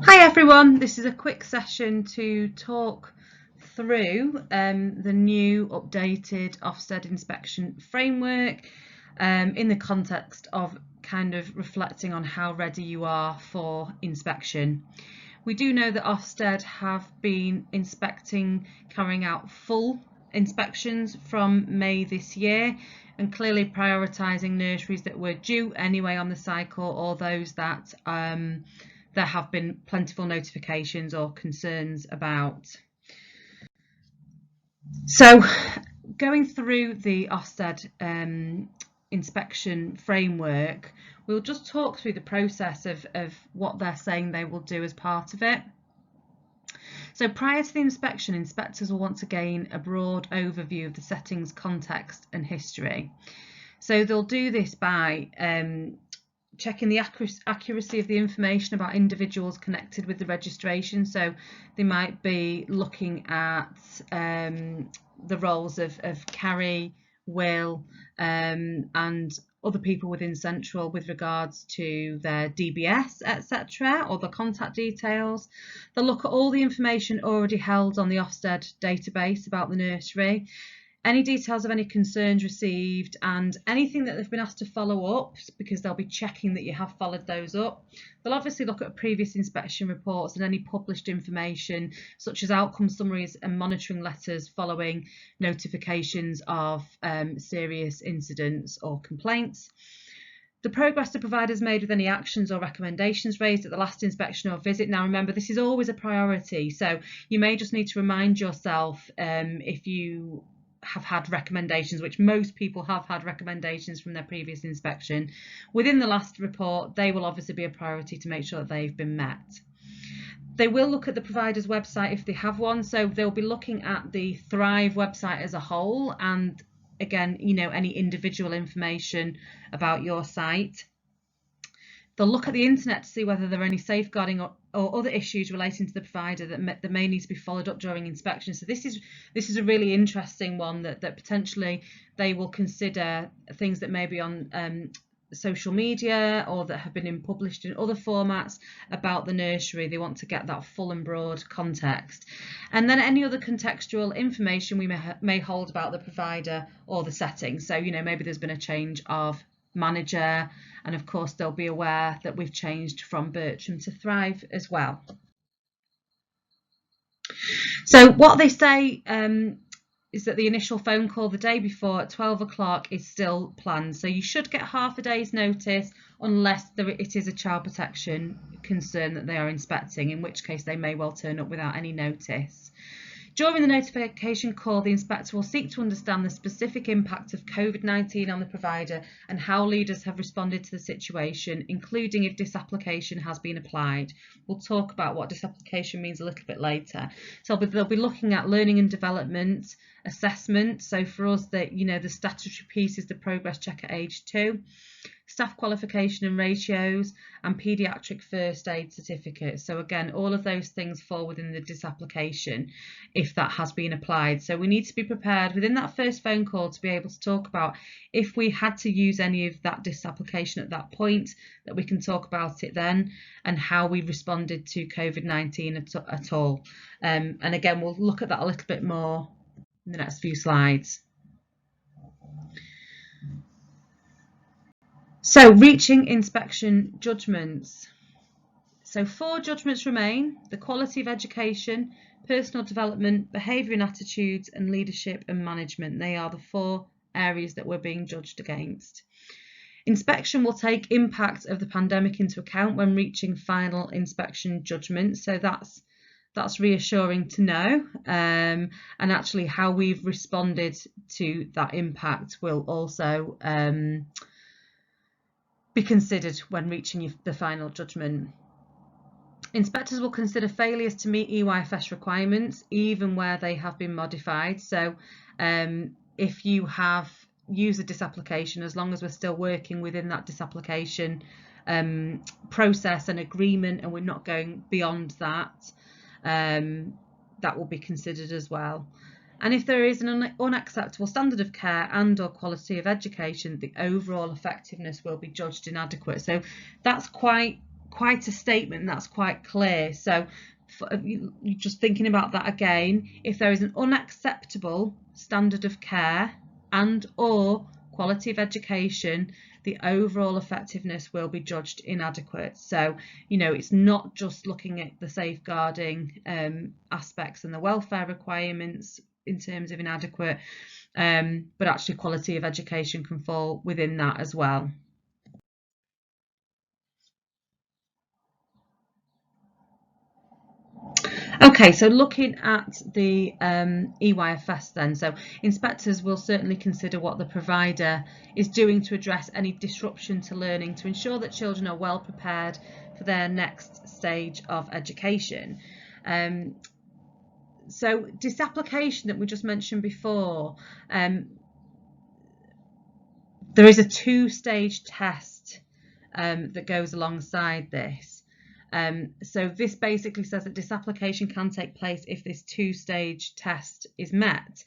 Hi everyone, this is a quick session to talk through the new updated Ofsted inspection framework in the context of kind of reflecting on how ready you are for inspection. We do know that Ofsted have been carrying out full inspections from May this year and clearly prioritising nurseries that were due anyway on the cycle or those that there have been plentiful notifications or concerns about. So going through the Ofsted inspection framework, we'll just talk through the process of what they're saying they will do as part of it. So prior to the inspection, inspectors will want to gain a broad overview of the settings, context and history. So they'll do this by checking the accuracy of the information about individuals connected with the registration. So they might be looking at the roles of Carrie, Will and other people within Central with regards to their DBS, etc., or the contact details. They'll look at all the information already held on the Ofsted database about the nursery, any details of any concerns received and anything that they've been asked to follow up, because they'll be checking that you have followed those up. They'll obviously look at previous inspection reports and any published information such as outcome summaries and monitoring letters following notifications of serious incidents or complaints. The progress the provider's made with any actions or recommendations raised at the last inspection or visit. Now remember, this is always a priority, so you may just need to remind yourself if you have had recommendations, which most people have had recommendations from their previous inspection. Within the last report, they will obviously be a priority to make sure that they've been met. They will look at the provider's website if they have one, so they'll be looking at the Thrive website as a whole and again, any individual information about your site. They'll look at the internet to see whether there are any safeguarding or other issues relating to the provider that may need to be followed up during inspection. So this is a really interesting one that potentially they will consider things that may be on social media or that have been published in other formats about the nursery. They want to get that full and broad context. And then any other contextual information we may hold about the provider or the setting. So, maybe there's been a change of manager, and of course they'll be aware that we've changed from Bircham to Thrive as well. So what they say is that the initial phone call the day before at 12 o'clock is still planned, so you should get half a day's notice unless it is a child protection concern that they are inspecting, in which case they may well turn up without any notice. During the notification call, the inspector will seek to understand the specific impact of COVID-19 on the provider and how leaders have responded to the situation, including if disapplication has been applied. We'll talk about what disapplication means a little bit later. So they'll be looking at learning and development, assessment. So for us, the statutory piece is the progress check at age 2. Staff qualification and ratios, and paediatric first aid certificates. So again, all of those things fall within the disapplication if that has been applied. So we need to be prepared within that first phone call to be able to talk about if we had to use any of that disapplication at that point, that we can talk about it then, and how we responded to COVID-19 at all. And again, we'll look at that a little bit more in the next few slides. So reaching inspection judgments. So 4 judgments remain: the quality of education, personal development, behaviour and attitudes, and leadership and management. They are the 4 areas that we're being judged against. Inspection will take impact of the pandemic into account when reaching final inspection judgments. So that's reassuring to know, and actually how we've responded to that impact will also be considered when reaching the final judgment. Inspectors will consider failures to meet EYFS requirements even where they have been modified. So if you have used a disapplication, as long as we're still working within that disapplication process and agreement and we're not going beyond that, that will be considered as well. And if there is an unacceptable standard of care and or quality of education, the overall effectiveness will be judged inadequate. So that's quite quite a statement that's quite clear. So you're just thinking about that again, if there is an unacceptable standard of care and or quality of education, the overall effectiveness will be judged inadequate. So, you know, it's not just looking at the safeguarding aspects and the welfare requirements in terms of inadequate, but actually quality of education can fall within that as well. Okay, so looking at the EYFS then, so inspectors will certainly consider what the provider is doing to address any disruption to learning to ensure that children are well prepared for their next stage of education. So disapplication that we just mentioned before, there is a two-stage test that goes alongside this. So this basically says that disapplication can take place if this two-stage test is met.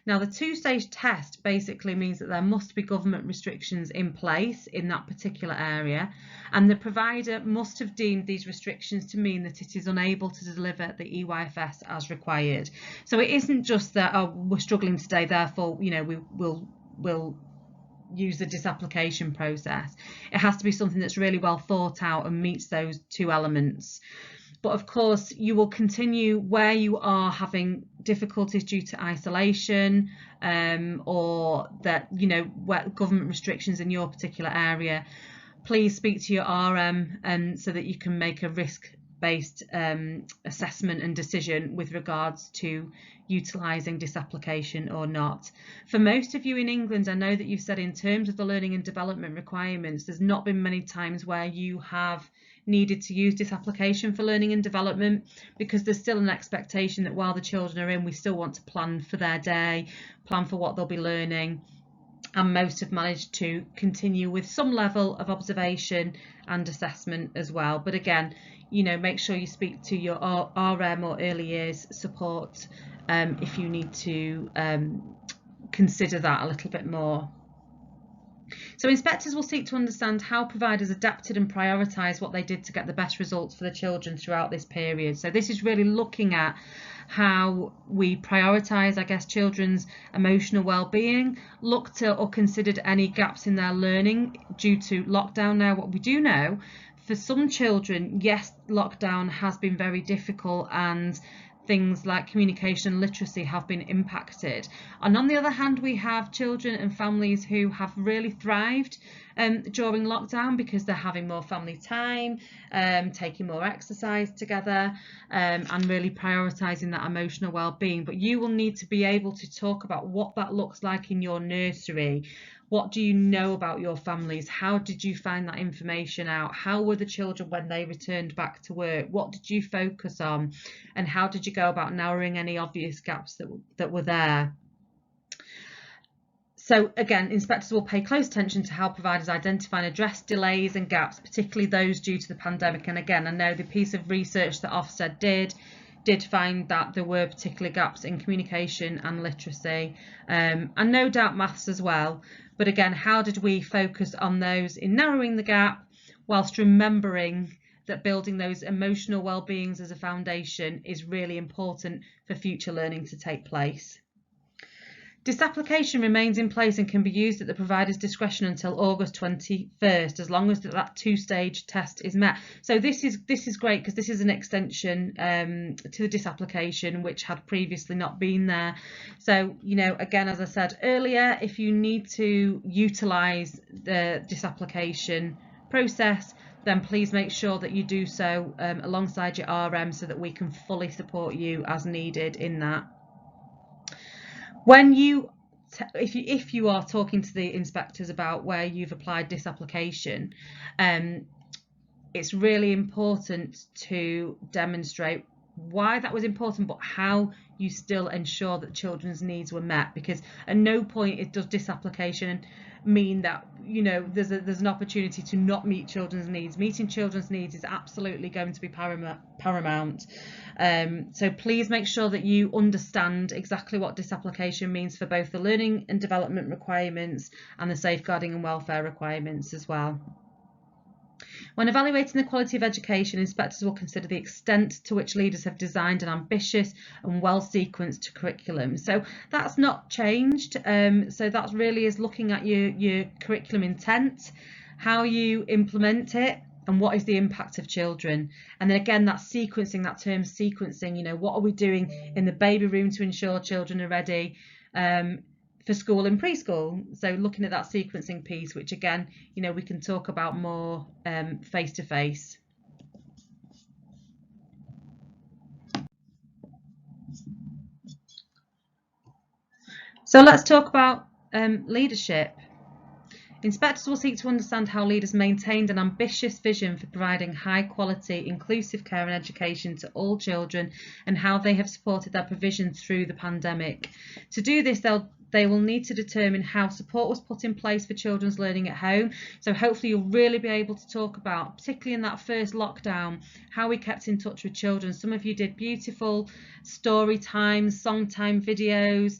Now, the two-stage test basically means that there must be government restrictions in place in that particular area, and the provider must have deemed these restrictions to mean that it is unable to deliver the EYFS as required. So it isn't just that, oh, we're struggling today, therefore, you know, we'll use the disapplication process. It has to be something that's really well thought out and meets those two elements. But of course, you will continue where you are having difficulties due to isolation, or that, you know, where government restrictions in your particular area. Please speak to your RM so that you can make a risk-based assessment and decision with regards to utilising disapplication or not. For most of you in England, I know that you've said in terms of the learning and development requirements, there's not been many times where you have needed to use disapplication for learning and development, because there's still an expectation that while the children are in, we still want to plan for their day, plan for what they'll be learning. And most have managed to continue with some level of observation and assessment as well. But again, you know, make sure you speak to your RM or early years support if you need to consider that a little bit more. So inspectors will seek to understand how providers adapted and prioritised what they did to get the best results for the children throughout this period. So this is really looking at how we prioritise, I guess, children's emotional well-being, looked at or considered any gaps in their learning due to lockdown. Now, what we do know, for some children, yes, lockdown has been very difficult and things like communication and literacy have been impacted. And on the other hand, we have children and families who have really thrived during lockdown because they're having more family time, taking more exercise together, and really prioritising that emotional well-being. But you will need to be able to talk about what that looks like in your nursery. What do you know about your families? How did you find that information out? How were the children when they returned back to work? What did you focus on? And how did you go about narrowing any obvious gaps that were there? So again, inspectors will pay close attention to how providers identify and address delays and gaps, particularly those due to the pandemic. And again, I know the piece of research that Ofsted did find that there were particular gaps in communication and literacy, and no doubt maths as well. But again, how did we focus on those in narrowing the gap whilst remembering that building those emotional well-beings as a foundation is really important for future learning to take place. Disapplication remains in place and can be used at the provider's discretion until August 21st, as long as that two-stage test is met. So this is great because this is an extension to the disapplication, which had previously not been there. So, you know, again, as I said earlier, if you need to utilise the disapplication process, then please make sure that you do so alongside your RM so that we can fully support you as needed in that. When if you are talking to the inspectors about where you've applied disapplication, it's really important to demonstrate why that was important, but how you still ensure that children's needs were met, because at no point does disapplication mean that, you know, there's an opportunity to not meet children's needs. Meeting children's needs is absolutely going to be paramount. So please make sure that you understand exactly what disapplication means for both the learning and development requirements and the safeguarding and welfare requirements as well. When evaluating the quality of education, inspectors will consider the extent to which leaders have designed an ambitious and well-sequenced curriculum. So that's not changed. So that really is looking at your curriculum intent, how you implement it, and what is the impact of children. And then again, that sequencing, that term sequencing, you know, what are we doing in the baby room to ensure children are ready for school and preschool? So looking at that sequencing piece, which again, you know, we can talk about more face to face. So let's talk about leadership. Inspectors will seek to understand how leaders maintained an ambitious vision for providing high quality, inclusive care and education to all children, and how they have supported their provision through the pandemic. To do this, they will need to determine how support was put in place for children's learning at home. So hopefully you'll really be able to talk about, particularly in that first lockdown, how we kept in touch with children. Some of you did beautiful story times, song time videos,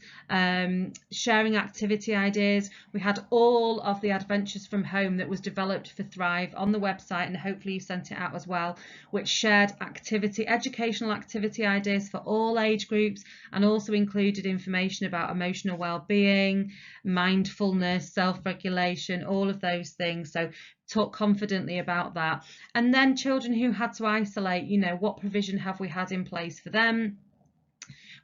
sharing activity ideas. We had all of the adventures from home that was developed for Thrive on the website, and hopefully you sent it out as well, which shared educational activity ideas for all age groups, and also included information about emotional well-being, mindfulness, self-regulation, all of those things. So talk confidently about that. And then children who had to isolate, you know, what provision have we had in place for them?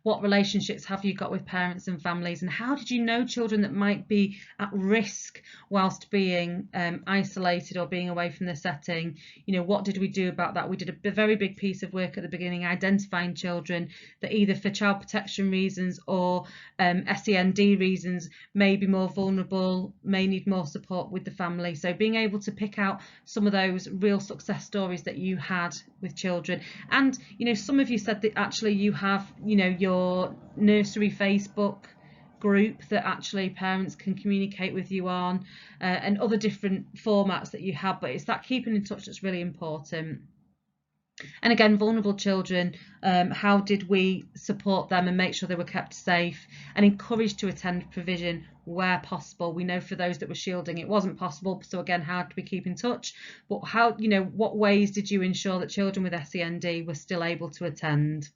What relationships have you got with parents and families, and how did you know children that might be at risk whilst being isolated or being away from the setting? You know, what did we do about that? We did a very big piece of work at the beginning, identifying children that either for child protection reasons or SEND reasons may be more vulnerable, may need more support with the family. So being able to pick out some of those real success stories that you had with children. And you know, some of you said that actually you have, you know, your nursery Facebook group that actually parents can communicate with you on, and other different formats that you have, but it's that keeping in touch that's really important. And again, vulnerable children, how did we support them and make sure they were kept safe and encouraged to attend provision where possible? We know for those that were shielding it wasn't possible, so again, how did we keep in touch? But how, you know, what ways did you ensure that children with SEND were still able to attend?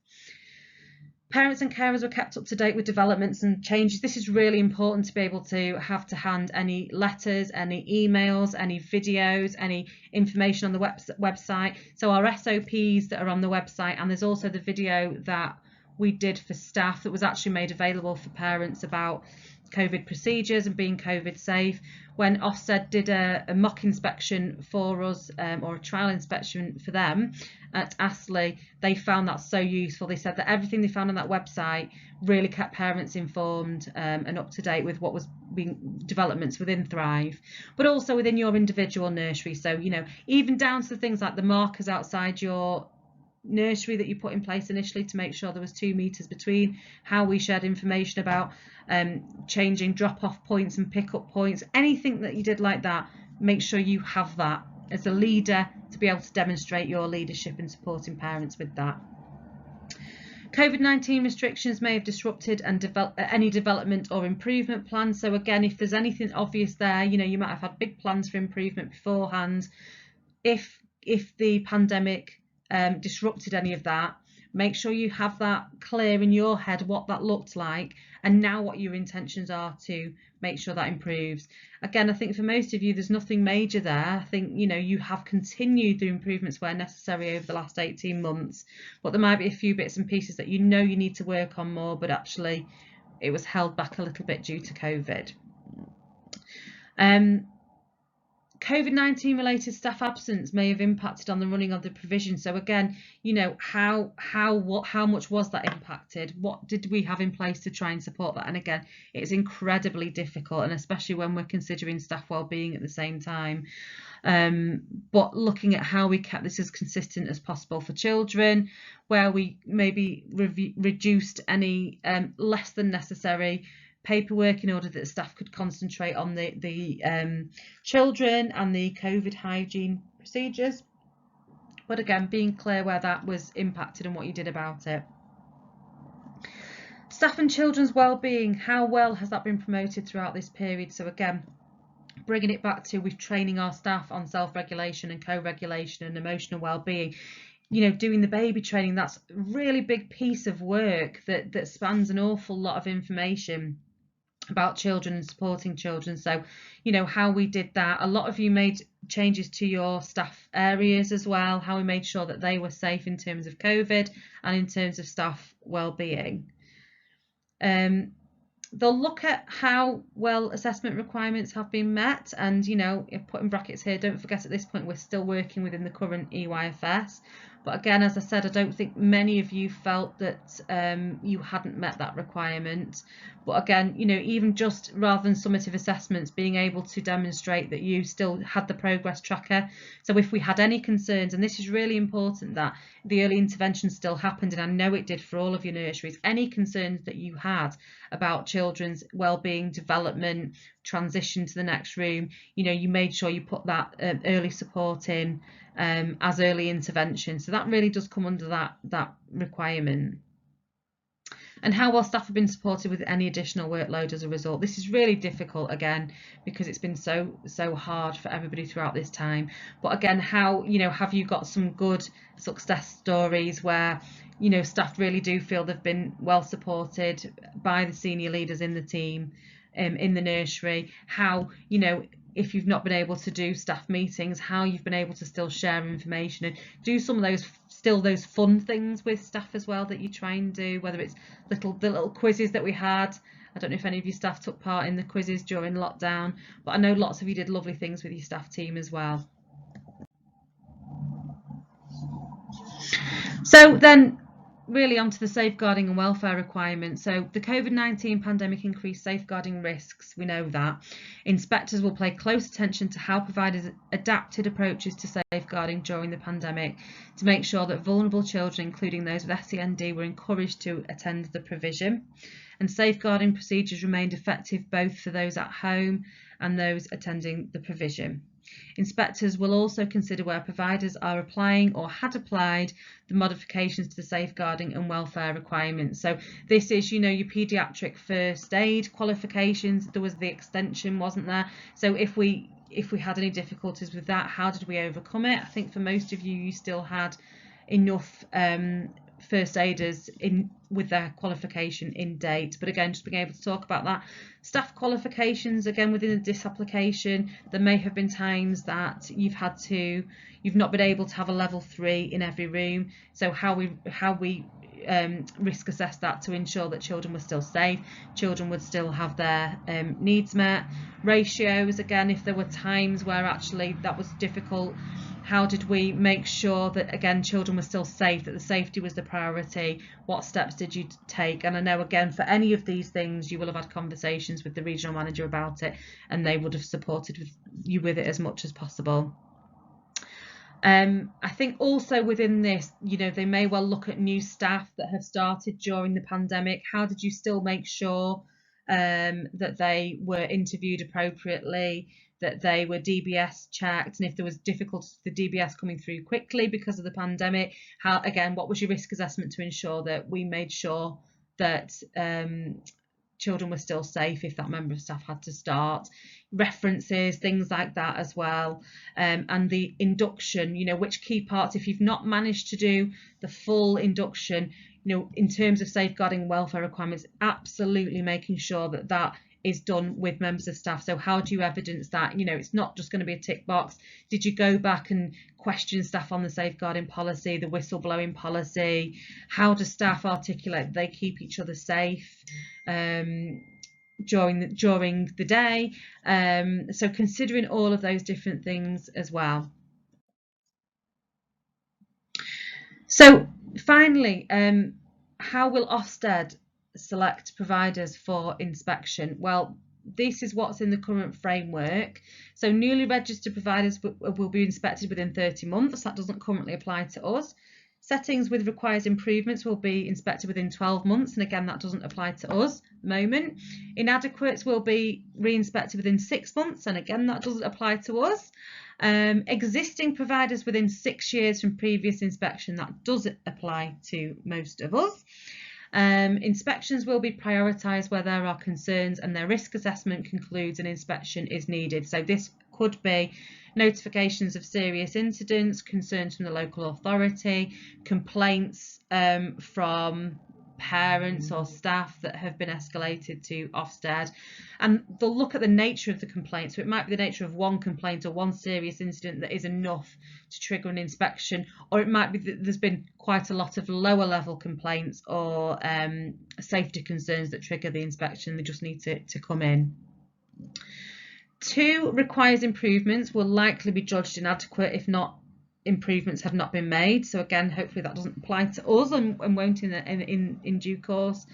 Parents and carers were kept up to date with developments and changes. This is really important to be able to have to hand any letters, any emails, any videos, any information on the website. So our SOPs that are on the website, and there's also the video that we did for staff that was actually made available for parents about COVID procedures and being COVID safe. When Ofsted did a mock inspection for us, or a trial inspection for them at Astley, they found that so useful. They said that everything they found on that website really kept parents informed and up to date with what was being developments within Thrive, but also within your individual nursery. So, you know, even down to things like the markers outside your nursery that you put in place initially to make sure there was 2 meters between, how we shared information about changing drop-off points and pick-up points, anything that you did like that, make sure you have that as a leader to be able to demonstrate your leadership in supporting parents with that. COVID-19 restrictions may have disrupted any development or improvement plans. So again, if there's anything obvious there, you know, you might have had big plans for improvement beforehand. If the pandemic disrupted any of that, make sure you have that clear in your head what that looked like, and now what your intentions are to make sure that improves. Again, I think for most of you there's nothing major there. I think, you know, you have continued the improvements where necessary over the last 18 months, but there might be a few bits and pieces that you know you need to work on more, but actually it was held back a little bit due to COVID. COVID-19 related staff absence may have impacted on the running of the provision. So again, you know, how much was that impacted? What did we have in place to try and support that? And again, it's incredibly difficult, and especially when we're considering staff well-being at the same time. But looking at how we kept this as consistent as possible for children, where we maybe reduced any less than necessary paperwork in order that the staff could concentrate on the children and the COVID hygiene procedures. But again, being clear where that was impacted and what you did about it. Staff and children's well-being, how well has that been promoted throughout this period? So again, bringing it back to with training our staff on self-regulation and co-regulation and emotional well-being, you know, doing the baby training, that's a really big piece of work that spans an awful lot of information about children and supporting children. So, you know, how we did that. A lot of you made changes to your staff areas as well, how we made sure that they were safe in terms of COVID and in terms of staff well-being. They'll look at how well assessment requirements have been met, and, you know, if put in brackets here, don't forget at this point we're still working within the current EYFS. But again, as I said, I don't think many of you felt that you hadn't met that requirement. But again, you know, even just rather than summative assessments, being able to demonstrate that you still had the progress tracker. So if we had any concerns, and this is really important, that the early intervention still happened, and I know it did for all of your nurseries, any concerns that you had about children's well-being, development, transition to the next room, you know, you made sure you put that early support in as early intervention. So that really does come under that requirement. And how well staff have been supported with any additional workload as a result. This is really difficult, again, because it's been so hard for everybody throughout this time. But again, how, you know, have you got some good success stories where, you know, staff really do feel they've been well supported by the senior leaders in the team, in the nursery? How, you know, if you've not been able to do staff meetings, how you've been able to still share information and do some of those fun things with staff as well that you try and do, whether it's the little quizzes that we had. I don't know if any of your staff took part in the quizzes during lockdown, but I know lots of you did lovely things with your staff team as well. So then, really onto the safeguarding and welfare requirements. So the COVID-19 pandemic increased safeguarding risks, we know that. Inspectors will pay close attention to how providers adapted approaches to safeguarding during the pandemic to make sure that vulnerable children, including those with SEND, were encouraged to attend the provision. And safeguarding procedures remained effective both for those at home and those attending the provision. Inspectors will also consider where providers are applying or had applied the modifications to the safeguarding and welfare requirements. So this is, you know, your paediatric first aid qualifications. There was the extension, wasn't there? So if we had any difficulties with that, how did we overcome it? I think for most of you, you still had enough first aiders in with their qualification in date. But again, just being able to talk about that. Staff qualifications, again, within this application, there may have been times that you've not been able to have a level 3 in every room. So how we risk assess that to ensure that children were still safe, children would still have their needs met. Ratios, again, if there were times where actually that was difficult, how did we make sure that, again, children were still safe, that the safety was the priority? What steps did you take? And I know, again, for any of these things, you will have had conversations with the regional manager about it, and they would have supported you with it as much as possible. I think also within this, you know, they may well look at new staff that have started during the pandemic. How did you still make sure that they were interviewed appropriately, that they were DBS checked, and if there was difficulties with the DBS coming through quickly because of the pandemic, how, again, what was your risk assessment to ensure that we made sure that children were still safe if that member of staff had to start? References, things like that as well. And the induction, you know, which key parts, if you've not managed to do the full induction, you know, in terms of safeguarding welfare requirements, absolutely making sure that that is done with members of staff. So how do you evidence that? You know, it's not just going to be a tick box. Did you go back and question staff on the safeguarding policy, the whistleblowing policy? How do staff articulate they keep each other safe during the day? So considering all of those different things as well. So finally, how will Ofsted select providers for inspection? Well, this is what's in the current framework. So newly registered providers will be inspected within 30 months. That doesn't currently apply to us. Settings with requires improvements will be inspected within 12 months, and again, that doesn't apply to us at the moment. Inadequates will be re-inspected within 6 months, and again, that doesn't apply to us. Existing providers within 6 years from previous inspection, that does apply to most of us. Inspections will be prioritised where there are concerns and their risk assessment concludes an inspection is needed. So this could be notifications of serious incidents, concerns from the local authority, complaints from parents or staff that have been escalated to Ofsted, and they'll look at the nature of the complaint. So it might be the nature of one complaint or one serious incident that is enough to trigger an inspection, or it might be that there's been quite a lot of lower level complaints or safety concerns that trigger the inspection. They just need to come in. 2, requires improvements, will likely be judged inadequate if not improvements have not been made. So again, hopefully that doesn't apply to us and won't in due course.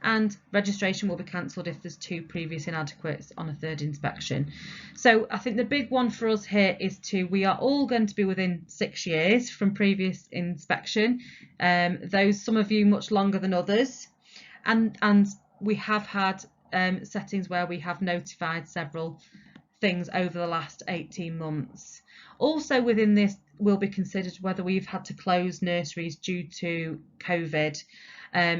And registration will be cancelled if there's 2 previous inadequates on a 3rd inspection. So I think the big one for us here is we are all going to be within 6 years from previous inspection. Those, some of you much longer than others, and we have had settings where we have notified several things over the last 18 months. Also within this will be considered whether we've had to close nurseries due to COVID.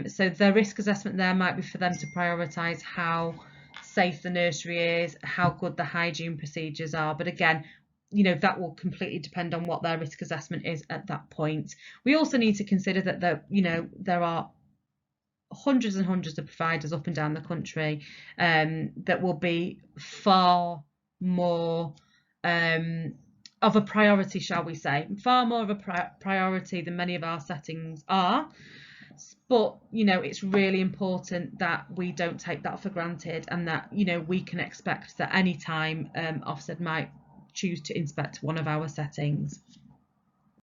So the risk assessment there might be for them to prioritise how safe the nursery is, how good the hygiene procedures are. But again, you know, that will completely depend on what their risk assessment is at that point. We also need to consider that there are hundreds and hundreds of providers up and down the country that will be far more of a priority, shall we say, far more of a priority than many of our settings are. But, you know, it's really important that we don't take that for granted, and that, you know, we can expect that any time Ofsted might choose to inspect one of our settings.